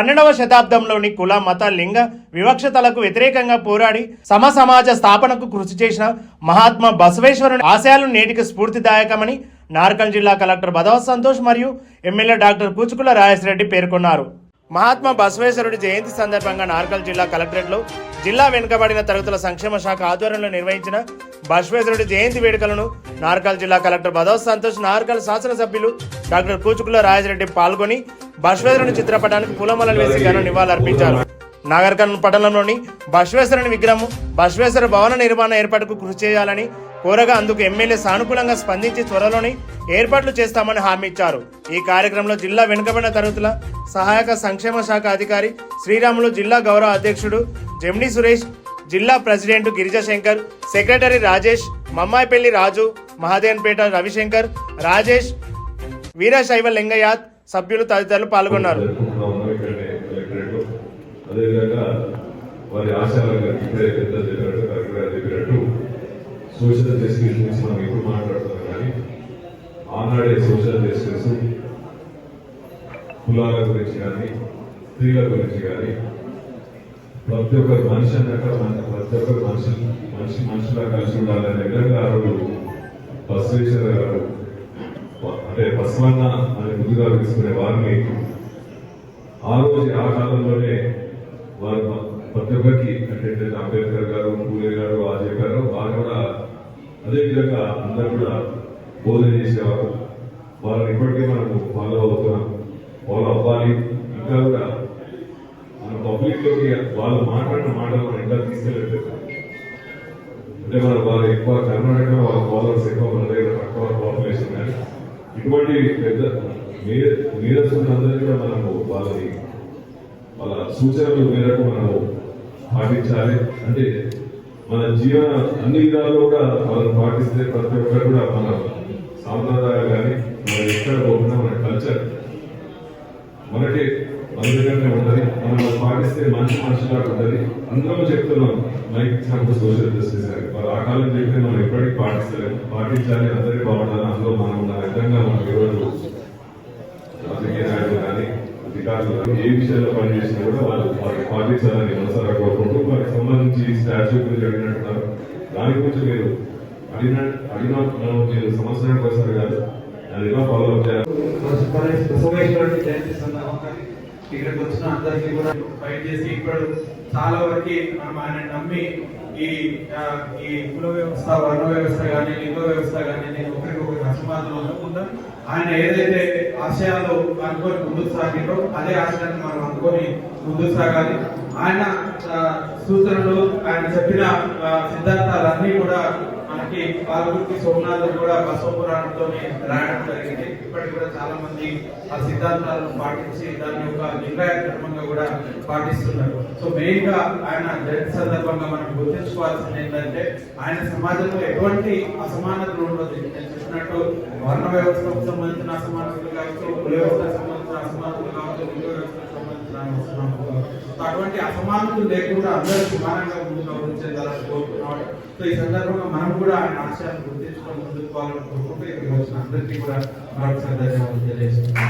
12వ శతాబ్దంలోని కుల మత లింగ వివక్షతలకు వ్యతిరేకంగా పోరాడి సమాజ స్థాపనకు కృషి చేసిన మహాత్మా బసవేశ్వరుని ఆశయాలు నేటికి స్ఫూర్తిదాయకమని నార్కల్ జిల్లా కలెక్టర్ బదవ సంతోష్ మరియు ఎమ్మెల్యే డాక్టర్ కూచుకుల రాజేశ్వరరెడ్డి పేర్కొన్నారు. మహాత్మా బసవేశ్వరుడి జయంతి సందర్భంగా నార్కల్ జిల్లా కలెక్టరేట్లో జిల్లా వెనుకబడిన తరగతుల సంక్షేమ శాఖ ఆధ్వర్యంలో నిర్వహించిన బసవేశ్వరుడి జయంతి వేడుకలను నార్కల్ జిల్లా కలెక్టర్ బదవ సంతోష్, నార్కల్ శాసనసభ్యులు డాక్టర్ కూచుకుల రాజేశ్వరరెడ్డి పాల్గొని బసవేశ్వరుని చిత్రపటానికి పూలమాలలు వేసి ఘన నివాళులర్పించారు. నాగర్కర్నూల్ పట్టణంలోని బసవేశ్వరుని విగ్రహం బసవేశ్వర భవన నిర్మాణ ఏర్పాటుకు కృషి చేయాలని కోరగా అందుకు ఎమ్మెల్యే సానుకూలంగా స్పందించి త్వరలోనే ఏర్పాట్లు చేస్తామని హామీ ఇచ్చారు. ఈ కార్యక్రమంలో జిల్లా వెనుకబడిన తరగతుల సహాయక సంక్షేమ శాఖ అధికారి శ్రీరాములు, జిల్లా గౌరవ అధ్యక్షుడు జెమ్ని సురేష్, జిల్లా ప్రెసిడెంట్ గిరిజాశంకర్, సెక్రటరీ రాజేష్, మమ్మాయిపల్లి రాజు, మహాదేవన్పేట రవిశంకర్, రాజేష్, వీరశైవ లింగయాత్ సభ్యులు తదితరులు పాల్గొన్నారు. సోషల్ జస్టిస్ గురించి మనం ఎప్పుడు మాట్లాడుతున్నాం, కానీ ఆనాడే సోషల్ జస్టిస్ కులాల గురించి కానీ స్త్రీల గురించి కానీ ప్రతి ఒక్కరు మనిషి అన్నాక ప్రతి ఒక్కరు మనుషులా కలిసి ఉండాలనే విధంగా ఆ రోజు బసవేశ్వర గారు అంటే బసవన్న అనే ముందుగా తీసుకునే వారిని ఆ రోజు ఆ కాలంలోనే వారు ప్రతి ఒక్కరికి అంటే అంబేద్కర్ గారు, పూలే గారు, ఆజయ్ గారు వారు కూడా అదేవిధంగా అందరూ కూడా బోధన చేసేవారు. వాళ్ళని ఇప్పటికీ మనము ఫాలో అవుతున్నాం, ఫాలో అవ్వాలి. ఇంకా కూడా మన పబ్లిక్ లోకి వాళ్ళు మాట్లాడిన మాటలు మనం ఇంకా తీసుకెళ్ళలేదు. అంటే వాళ్ళు ఎక్కువ కర్ణాటక వాళ్ళ ఫాలోవర్స్ ఎక్కువ, మన దగ్గర తక్కువ పాపులేషన్. కానీ ఇటువంటి పెద్ద మీరస్తులందరినీ కూడా మనము వాళ్ళ సూచనల మేరకు మనము పాటించాలి. అంటే మన జీవన అన్ని విధాలు కూడా వాళ్ళని పాటిస్తే ప్రతి ఒక్కరు కూడా మన సాంప్రదాయాలు కానీ మనం ఎక్కడ పోకుండా మన కల్చర్ మనకి మన దగ్గరనే ఉంటుంది. మనం పాటిస్తే మనిషిలా ఉంటుంది. అందరం చెప్తున్నాం మైక్ ఎగ్జాంపుల్ సోషల్ జస్టిస్ అని. వాళ్ళు ఆ కాలం చెప్తే మనం ఎప్పటికీ పాటిస్తలేము. పాటించాలి, అందరికీ బాగుండాలి. అందులో మనం ఉన్న విధంగా మనం ఈరోజు రాజకీయ నాయకులు కానీ అధికారులు ఏ విషయాల్లో పనిచేసినా కూడా వాళ్ళు పాటించాలని మనసారా కోరుకుంటూ వారికి సంబంధించి స్టాచ్యూ గురించి అడిగినట్టున్నారు. దాని గురించి మీరు అడిగిన మీరు సంవత్సరానికి ఒకసారి కాదు, అది ఎలా ఫాలో అప్ చేయాలి. ఇక్కడికి వచ్చిన అందరికీ కూడా ఫైట్ చేసి ఇప్పుడు చాలా వరకు మనం ఆయన నమ్మి ఈ కుల వ్యవస్థ, వర్ణ వ్యవస్థ కానీ లింగ వ్యవస్థ కానీ నేను ఒకరికొకరికి అసమానతలు ఉండకుండా ఆయన ఏదైతే ఆశయాలు అనుకొని ముందుకు సాగిందో అదే ఆశయాన్ని మనం అనుకొని ముందుకు సాగాలి. ఆయన సూచనలు, ఆయన చెప్పిన సిద్ధాంతాలన్నీ కూడా మనకి పాల్గొని సోమనాథ్ కూడా బసవ పురాణంతో రాయడం జరిగింది. ఇప్పటికి కూడా చాలా మంది ఆ సిద్ధాంతాలను పాటించి దాని యొక్క లింగాయత ధర్మంగా కూడా పాటిస్తున్నారు. సో మెయిన్ గా ఆయన జయంతి సందర్భంగా మనం గుర్తించుకోవాల్సింది ఏంటంటే ఆయన సమాజంలో ఎటువంటి అసమానతలు ఉండదు. నేను చెప్పినట్టు వర్ణ వ్యవస్థకు సంబంధించిన అసమానతలు కావచ్చు, కుల వ్యవస్థకు సంబంధించిన అసమానతలు కావచ్చు, లింగ వ్యవస్థకు సంబంధించిన అసమానతలు కావచ్చు. అటువంటి అసమానతలు లేకుండా అందరూ సమానంగా ముందుకు అభివృద్ధి కోరుకున్నాడు. సో ఈ సందర్భంగా మనం కూడా ఆయన ఆశయాన్ని గుర్తించుకొని ముందుకు పోవాలని కోరుకుంటూ ఇక్కడికి వచ్చిన అందరికీ కూడా మరొకసారి ధన్యవాదాలు తెలియజేస్తున్నాం.